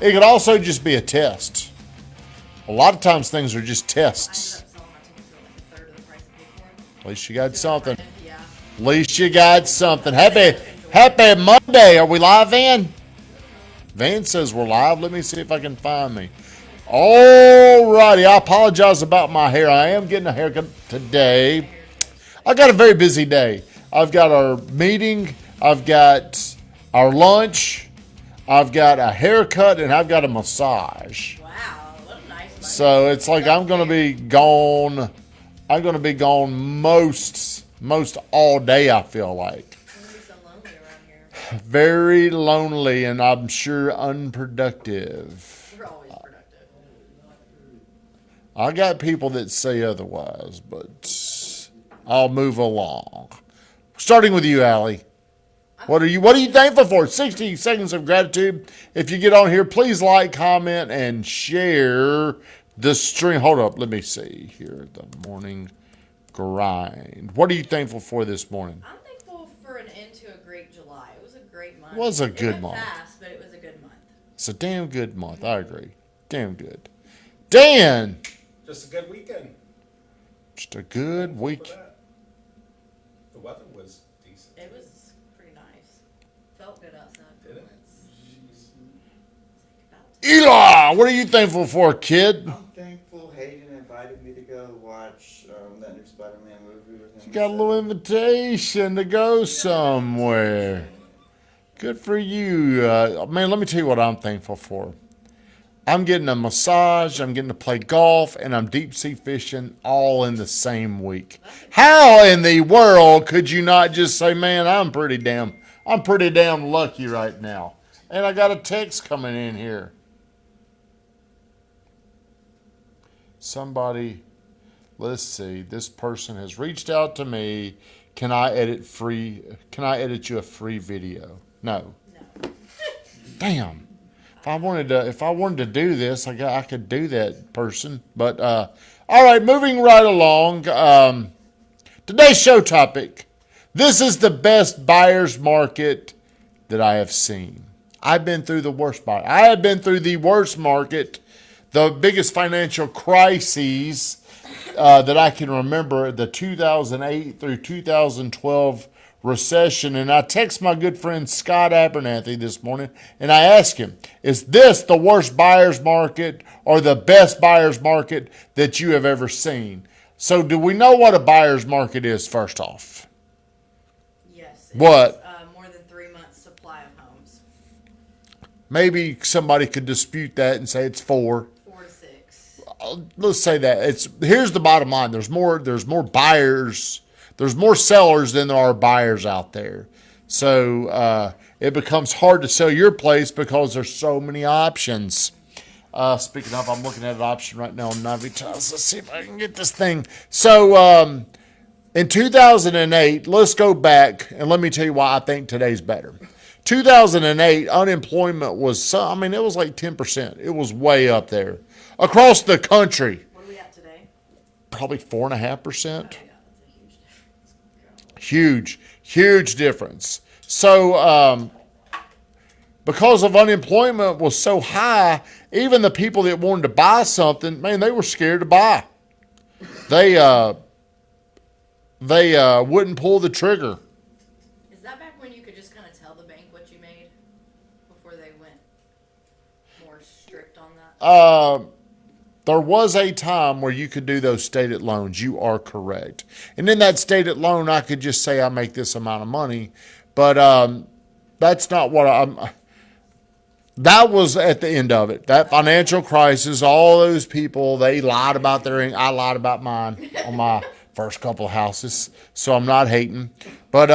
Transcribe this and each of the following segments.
It could also just be a test. A lot of times things are just tests. At least you got something. At least you got something. Happy Monday. Are we live, Van? Van says we're live. Let me see if I can find me. Alrighty. I apologize about my hair. I am getting a haircut today. I got a very busy day. I've got our meeting. I've got our lunch. I've got a haircut, and I've got a massage. Wow, what a nice Monday. So it's like I'm going to be gone. I'm going to be gone most all day, I feel like. It's going to be so lonely around here. Very lonely, and I'm sure unproductive. You're always productive. I got people that say otherwise, but I'll move along. Starting with you, Allie. What are you thankful for? 60 seconds of gratitude. If you get on here, please like, comment, and share the stream. Hold up. Let me see here. The morning grind. What are you thankful for this morning? I'm thankful for an end to a great July. It was a great month. It was a good It went month. fast, but it was a good month. It's a damn good month. I agree. Damn good. Dan! Just a good weekend. Just a good For week. that. The weather was decent. It was pretty nice. Felt good outside. Did it? Eli! What are you thankful for, kid? I'm thankful Hayden invited me to go watch that new Spider-Man movie with him. You got a little invitation to go somewhere. Good for you. Man, let me tell you what I'm thankful for. I'm getting a massage, I'm getting to play golf, and I'm deep sea fishing all in the same week. How in the world could you not just say, man, I'm pretty damn lucky right now. And I got a text coming in here. Somebody, let's see, this person has reached out to me. Can I edit you a free video? No. No. Damn. If I wanted to do this, I could do that, person. But all right, moving right along. Today's show topic. This is the best buyer's market that I have seen. I've been through the worst buyer. I have been through the worst market, the biggest financial crises that I can remember, the 2008 through 2012 recession. And I text my good friend Scott Abernathy this morning, and I asked him, is this the worst buyer's market or the best buyer's market that you have ever seen? So do we know what a buyer's market is, first off? Yes. What? More than 3 months supply of homes. Maybe somebody could dispute that and say it's 4. 4 to 6. Let's say that. Here's the bottom line. There's more buyers. There's more sellers than there are buyers out there. So it becomes hard to sell your place because there's so many options. Speaking of, I'm looking at an option right now on Navitas. Let's see if I can get this thing. So in 2008, let's go back and let me tell you why I think today's better. 2008, unemployment was, it was like 10%. It was way up there. Across the country. What are we at today? Probably 4.5%. Oh, yeah, that's a huge difference. Huge difference. So, because of unemployment was so high, even the people that wanted to buy something, man, they were scared to buy. They wouldn't pull the trigger. Is that back when you could just kind of tell the bank what you made before they went more strict on that? There was a time where you could do those stated loans. You are correct. And in that stated loan, I could just say I make this amount of money. But that's not what that was at the end of it. That financial crisis, all those people, they lied about I lied about mine on my first couple of houses. So I'm not hating. But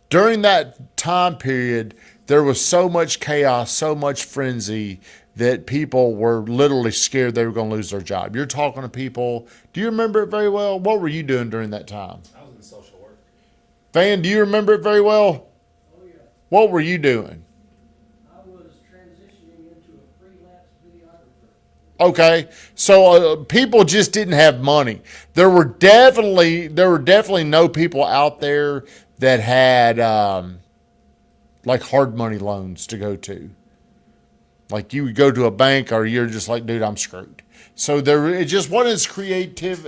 during that time period, there was so much chaos, so much frenzy, that people were literally scared they were going to lose their job. You're talking to people. Do you remember it very well? What were you doing during that time? I was in social work. Van, do you remember it very well? Oh, yeah. What were you doing? I was transitioning into a freelance videographer. Okay, so people just didn't have money. There were definitely no people out there that had like hard money loans to go to. Like you would go to a bank, or you're just like, dude, I'm screwed. So it just wasn't as creative.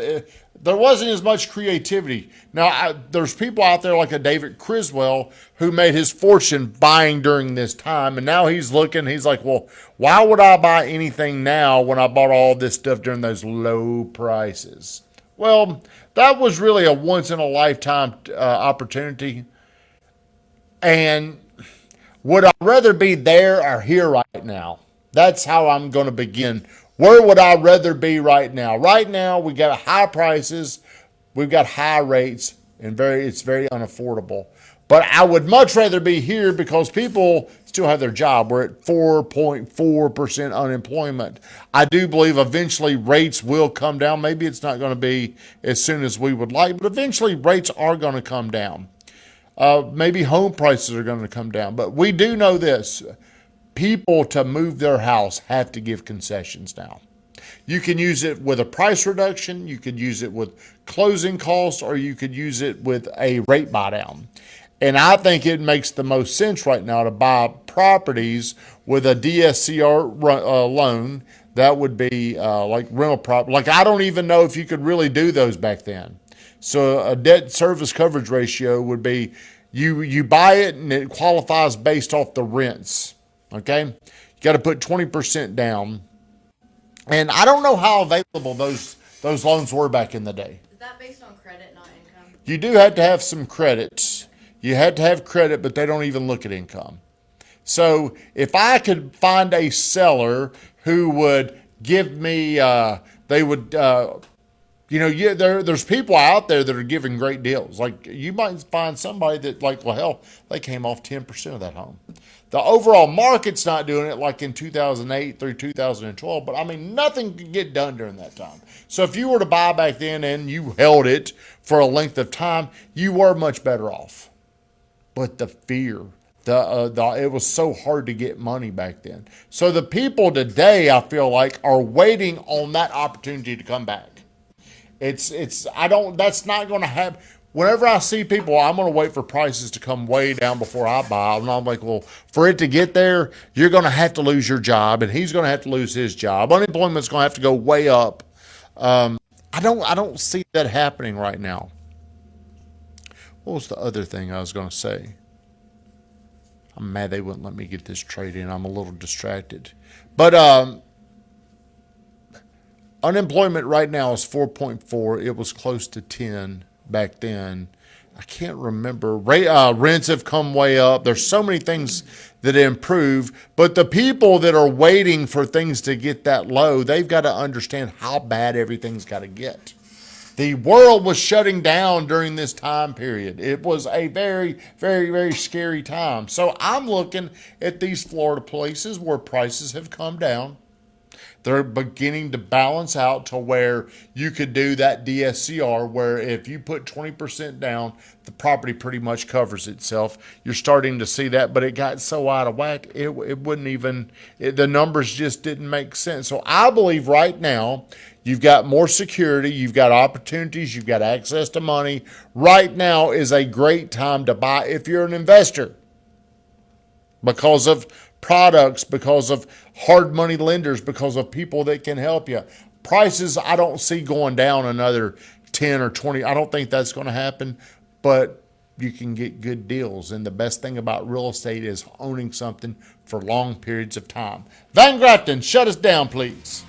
There wasn't as much creativity. Now, there's people out there like a David Criswell who made his fortune buying during this time, and now he's looking. He's like, well, why would I buy anything now when I bought all this stuff during those low prices? Well, that was really a once in a lifetime opportunity, and would I rather be there or here right now? That's how I'm going to begin. Where would I rather be right now? Right now, we got high prices, we've got high rates, and it's very unaffordable. But I would much rather be here because people still have their job. We're at 4.4% unemployment. I do believe eventually rates will come down. Maybe it's not going to be as soon as we would like, but eventually rates are going to come down. Maybe home prices are going to come down. But we do know this. People to move their house have to give concessions now. You can use it with a price reduction, you could use it with closing costs, or you could use it with a rate buy down. And I think it makes the most sense right now to buy properties with a DSCR loan. That would be like rental property. Like I don't even know if you could really do those back then. So a debt service coverage ratio would be you buy it and it qualifies based off the rents. Okay, you got to put 20% down, and I don't know how available those loans were back in the day. Is that based on credit, not income? You do have to have some credits. You had to have credit, but they don't even look at income. So if I could find a seller who would give me, they would. There's people out there that are giving great deals. Like you might find somebody that, like, well, hell, they came off 10% of that home. The overall market's not doing it like in 2008 through 2012, but I mean, nothing could get done during that time. So if you were to buy back then and you held it for a length of time, you were much better off. But the fear, it was so hard to get money back then. So the people today, I feel like, are waiting on that opportunity to come back. That's not going to happen. Whenever I see people, I'm going to wait for prices to come way down before I buy. And I'm like, well, for it to get there, you're going to have to lose your job, and he's going to have to lose his job. Unemployment's going to have to go way up. I don't see that happening right now. What was the other thing I was going to say? I'm mad they wouldn't let me get this trade in. I'm a little distracted. But unemployment right now is 4.4. It was close to 10 back then. I can't remember. Rents have come way up. There's so many things that improve, but the people that are waiting for things to get that low, they've got to understand how bad everything's got to get. The world was shutting down during this time period. It was a very, very, very scary time. So I'm looking at these Florida places where prices have come down. They're beginning to balance out to where you could do that DSCR, where if you put 20% down, the property pretty much covers itself. You're starting to see that, but it got so out of whack, it wouldn't even, the numbers just didn't make sense. So I believe right now, you've got more security, you've got opportunities, you've got access to money. Right now is a great time to buy if you're an investor, because of products, because of hard money lenders, because of people that can help you. Prices I don't see going down another 10 or 20. I don't think that's going to happen, but you can get good deals. And the best thing about real estate is owning something for long periods of time. Van Grafton, shut us down, please.